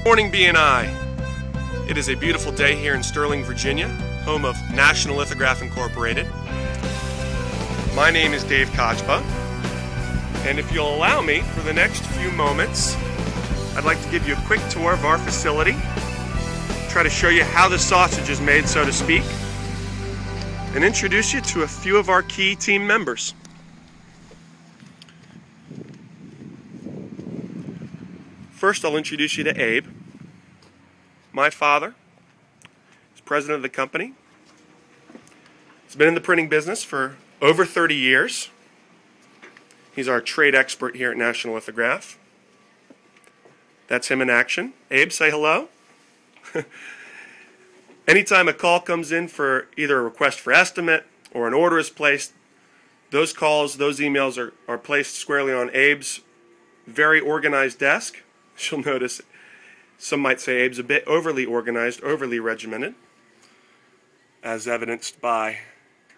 Morning BNI. It is a beautiful day here in Sterling, Virginia, home of National Lithograph Incorporated. My name is Dave Kachba, and if you'll allow me for the next few moments, I'd like to give you a quick tour of our facility, try to show you how the sausage is made, so to speak, and introduce you to a few of our key team members. First, I'll introduce you to Abe. My father is president of the company. He's been in the printing business for over 30 years. He's our trade expert here at National Lithograph. That's him in action. Abe, say hello. Anytime a call comes in for either a request for estimate or an order is placed, those calls, those emails are placed squarely on Abe's very organized desk. You'll notice some might say Abe's a bit overly organized, overly regimented, as evidenced by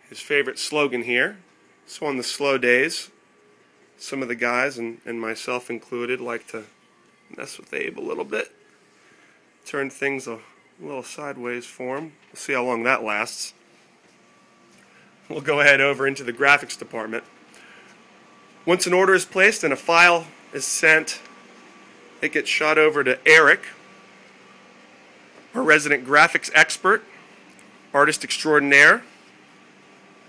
his favorite slogan here. So on the slow days, some of the guys, and myself included, like to mess with Abe a little bit, turn things a little sideways for him. We'll see how long that lasts. We'll go ahead over into the graphics department. Once an order is placed and a file is sent, it gets shot over to Eric, our resident graphics expert, artist extraordinaire,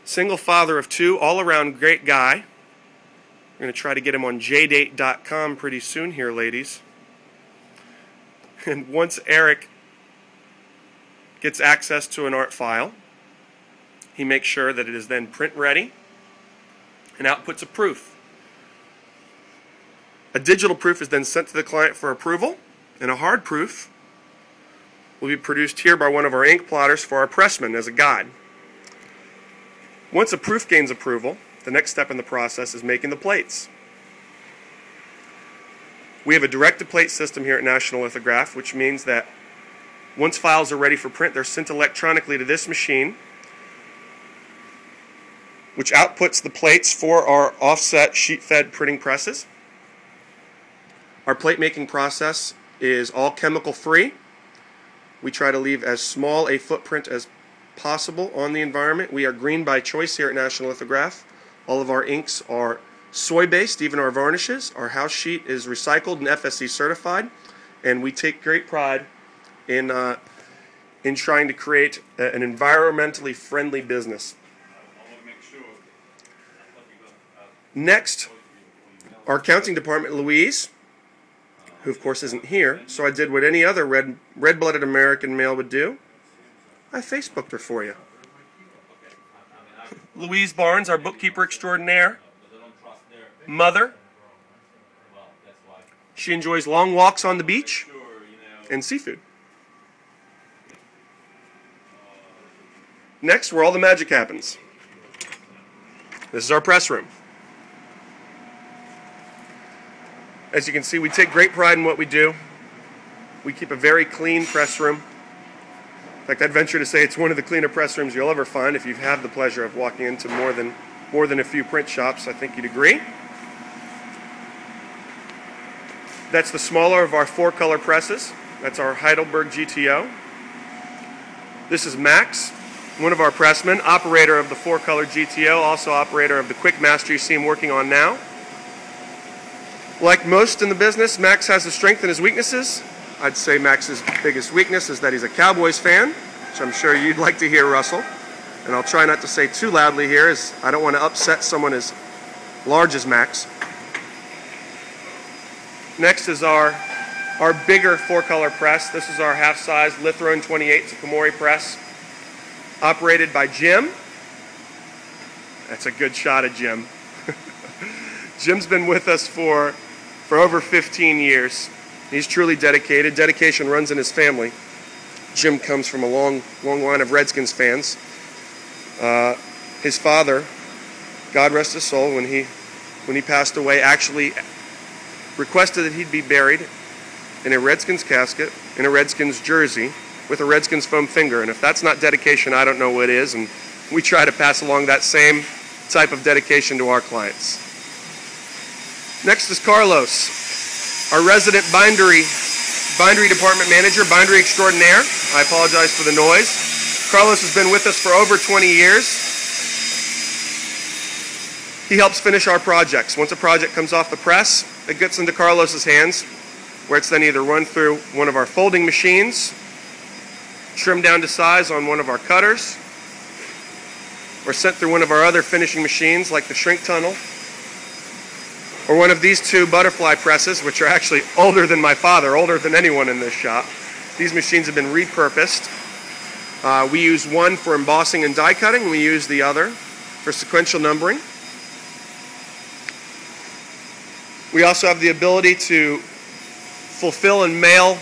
single father of two, all-around great guy. We're going to try to get him on jdate.com pretty soon here, ladies. And once Eric gets access to an art file, he makes sure that it is then print ready and outputs a proof. A digital proof is then sent to the client for approval, and a hard proof will be produced here by one of our ink plotters for our pressman as a guide. Once a proof gains approval, the next step in the process is making the plates. We have a direct-to-plate system here at National Lithograph, which means that once files are ready for print, they're sent electronically to this machine, which outputs the plates for our offset sheet-fed printing presses. Our plate making process is all chemical free. We try to leave as small a footprint as possible on the environment. We are green by choice here at National Lithograph. All of our inks are soy based, even our varnishes. Our house sheet is recycled and FSC certified, and we take great pride in trying to create an environmentally friendly business. Next, our accounting department, Louise, who of course isn't here, so I did what any other red-blooded American male would do. I Facebooked her for you. Louise Barnes, our bookkeeper extraordinaire, mother. She enjoys long walks on the beach and seafood. Next, where all the magic happens. This is our press room. As you can see, we take great pride in what we do. We keep a very clean press room. In fact, I'd venture to say it's one of the cleaner press rooms you'll ever find. If you've had the pleasure of walking into more than a few print shops, I think you'd agree. That's the smaller of our 4-color presses. That's our Heidelberg GTO. This is Max, one of our pressmen, operator of the 4-color GTO, also operator of the Quick Master you see him working on now. Like most in the business, Max has his strengths and his weaknesses. I'd say Max's biggest weakness is that he's a Cowboys fan, which I'm sure you'd like to hear, Russell. And I'll try not to say too loudly here, as I don't want to upset someone as large as Max. Next is our bigger 4-color press. This is our half-size Lithrone 28 Takamori press, operated by Jim. That's a good shot of Jim. Jim's been with us for over 15 years. He's truly dedicated. Dedication runs in his family. Jim comes from a long line of Redskins fans. His father, God rest his soul, when he passed away, actually requested that he'd be buried in a Redskins casket, in a Redskins jersey, with a Redskins foam finger. And if that's not dedication, I don't know what is. And we try to pass along that same type of dedication to our clients. Next is Carlos, our resident bindery bindery department manager, bindery extraordinaire. I apologize for the noise. Carlos has been with us for over 20 years. He helps finish our projects. Once a project comes off the press, it gets into Carlos's hands, where it's then either run through one of our folding machines, trimmed down to size on one of our cutters, or sent through one of our other finishing machines like the shrink tunnel, or one of these two butterfly presses, which are actually older than my father, older than anyone in this shop. These machines have been repurposed. We use one for embossing and die cutting, and we use the other for sequential numbering. We also have the ability to fulfill and mail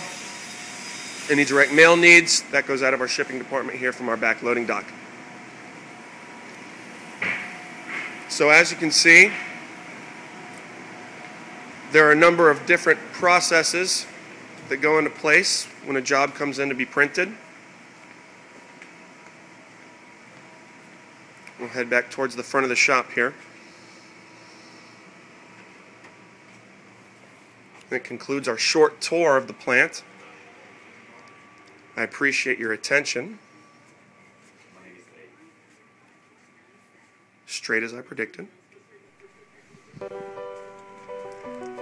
any direct mail needs. That goes out of our shipping department here from our back loading dock. So as you can see, there are a number of different processes that go into place when a job comes in to be printed. We'll head back towards the front of the shop here. That concludes our short tour of the plant. I appreciate your attention. Straight as I predicted.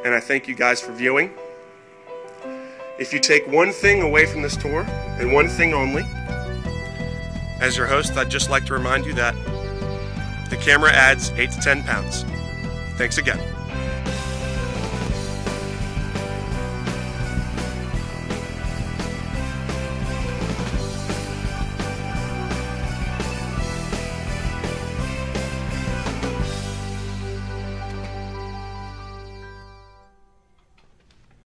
And I thank you guys for viewing. If you take one thing away from this tour, and one thing only, as your host, I'd just like to remind you that the camera adds 8 to 10 pounds. Thanks again.